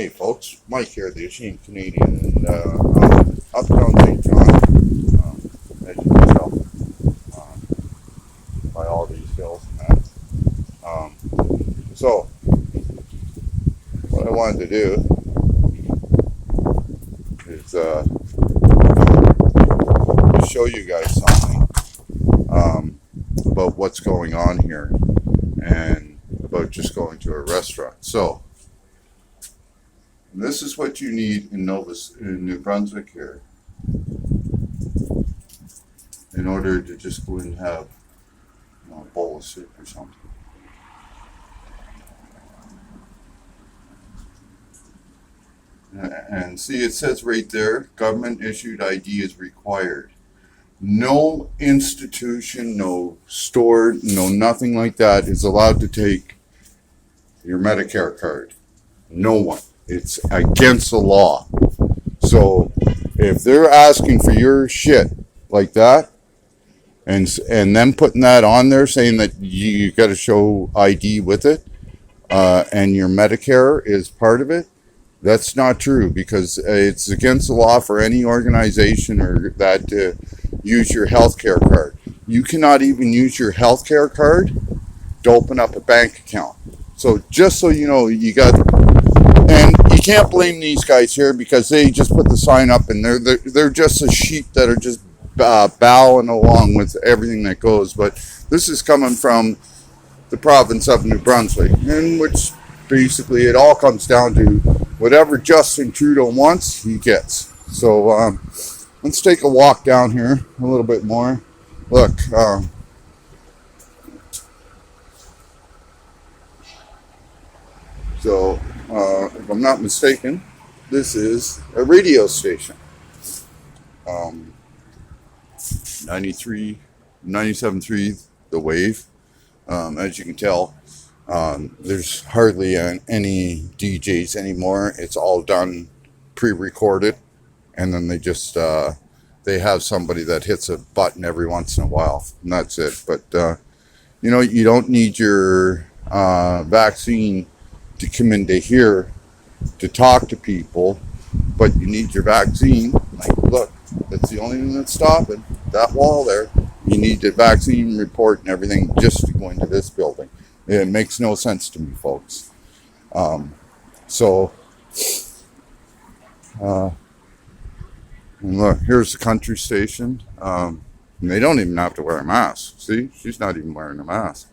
Hey folks, Mike here, the Ashamed Canadian, and uptown St. John, as you can tell, by all these hills and that. So, what I wanted to do is show you guys something about what's going on here and about just going to a restaurant. So, this is what you need in New Brunswick here, in order to just go and have a bowl of soup or something. And see, it says right there, government issued ID is required. No institution, no store, no nothing like that is allowed to take your Medicare card. No one. It's against the law. So if they're asking for your shit like that, and then putting that on there saying that you got to show ID with it, and your Medicare is part of it, that's not true, because it's against the law for any organization or that to use your healthcare card. You cannot even use your healthcare card to open up a bank account. So just so you know, and you can't blame these guys here because they just put the sign up and they're just a sheep that are just bowing along with everything that goes. But this is coming from the province of New Brunswick, in which basically it all comes down to whatever Justin Trudeau wants, he gets. So let's take a walk down here a little bit more. Look, if I'm not mistaken, this is a radio station. 97.3, The Wave. As you can tell, there's hardly any DJs anymore. It's all done pre-recorded, and then they have somebody that hits a button every once in a while, and that's it. But you don't need your vaccine to come into here to talk to people, but you need your vaccine. Like, look, that's the only thing that's stopping that wall there. You need the vaccine report and everything just to go into this building. It makes no sense to me, folks. And look, here's the country station. And they don't even have to wear a mask. See, she's not even wearing a mask.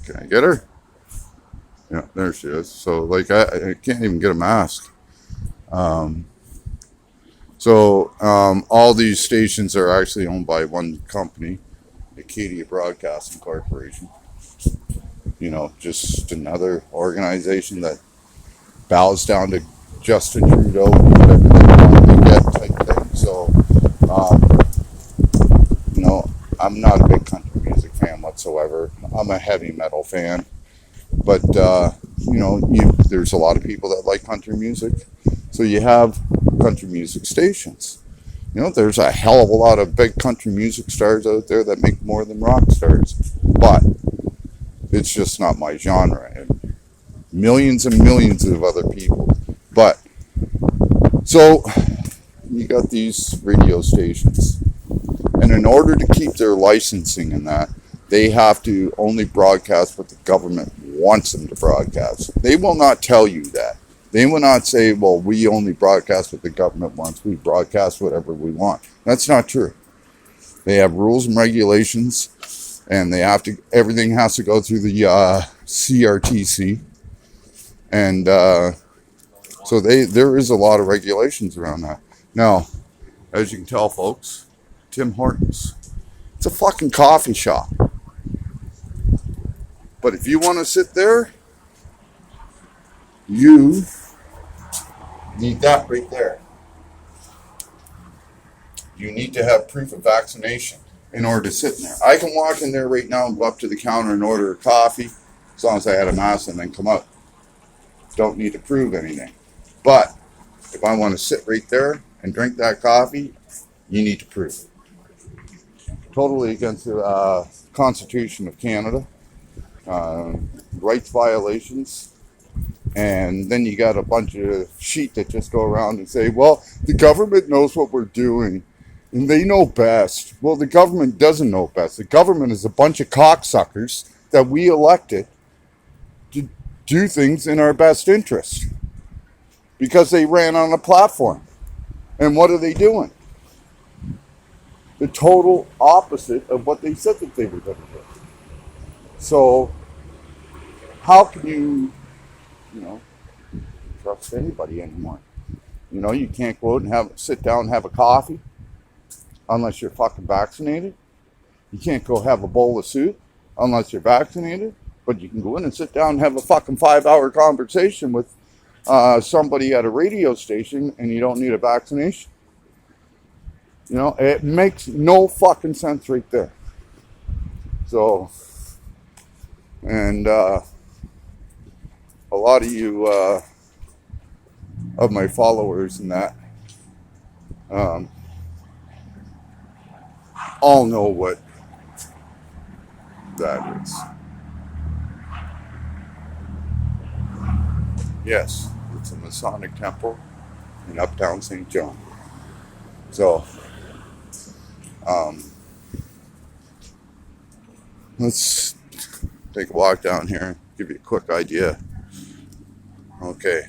Can I get her? Yeah, there she is. So, like, I can't even get a mask. All these stations are actually owned by one company, Acadia Broadcasting Corporation. Just another organization that bows down to Justin Trudeau, whatever they want to get type thing. So, I'm not a big country music fan whatsoever. I'm a heavy metal fan. But, there's a lot of people that like country music. So you have country music stations. There's a hell of a lot of big country music stars out there that make more than rock stars. But it's just not my genre. And millions and millions of other people. But, so, you got these radio stations. And in order to keep their licensing in that, they have to only broadcast what the government wants them to broadcast. They will not tell you that. They will not say, well, we only broadcast what the government wants. We broadcast whatever we want. That's not true. They have rules and regulations, and everything has to go through the CRTC. And so there is a lot of regulations around that. Now, as you can tell, folks, Tim Hortons, it's a fucking coffee shop. But if you want to sit there, you need that right there. You need to have proof of vaccination in order to sit in there. I can walk in there right now and go up to the counter and order a coffee, as long as I had a mask, and then come out. Don't need to prove anything. But if I want to sit right there and drink that coffee, you need to prove it. Totally against the Constitution of Canada. Rights violations. And then you got a bunch of sheep that just go around and say, well, the government knows what we're doing and they know best. Well, the government doesn't know best. The government is a bunch of cocksuckers that we elected to do things in our best interest because they ran on a platform. And what are they doing? The total opposite of what they said that they were going to do. So how can you trust anybody anymore? You can't go out and sit down and have a coffee unless you're fucking vaccinated. You can't go have a bowl of soup unless you're vaccinated. But you can go in and sit down and have a fucking 5-hour conversation with somebody at a radio station and you don't need a vaccination. It makes no fucking sense right there. So, and a lot of you of my followers and that all know what that is. Yes, it's a Masonic temple in Uptown St. John. So, let's take a walk down here, give you a quick idea. Okay,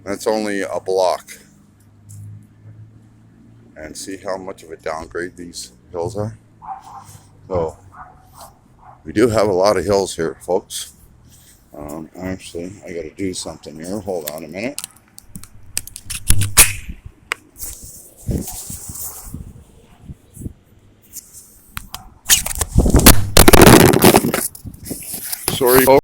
that's only a block. And see how much of a downgrade these hills are? So, we do have a lot of hills here, folks. Actually, I gotta do something here. Hold on a minute. Sorry, folks.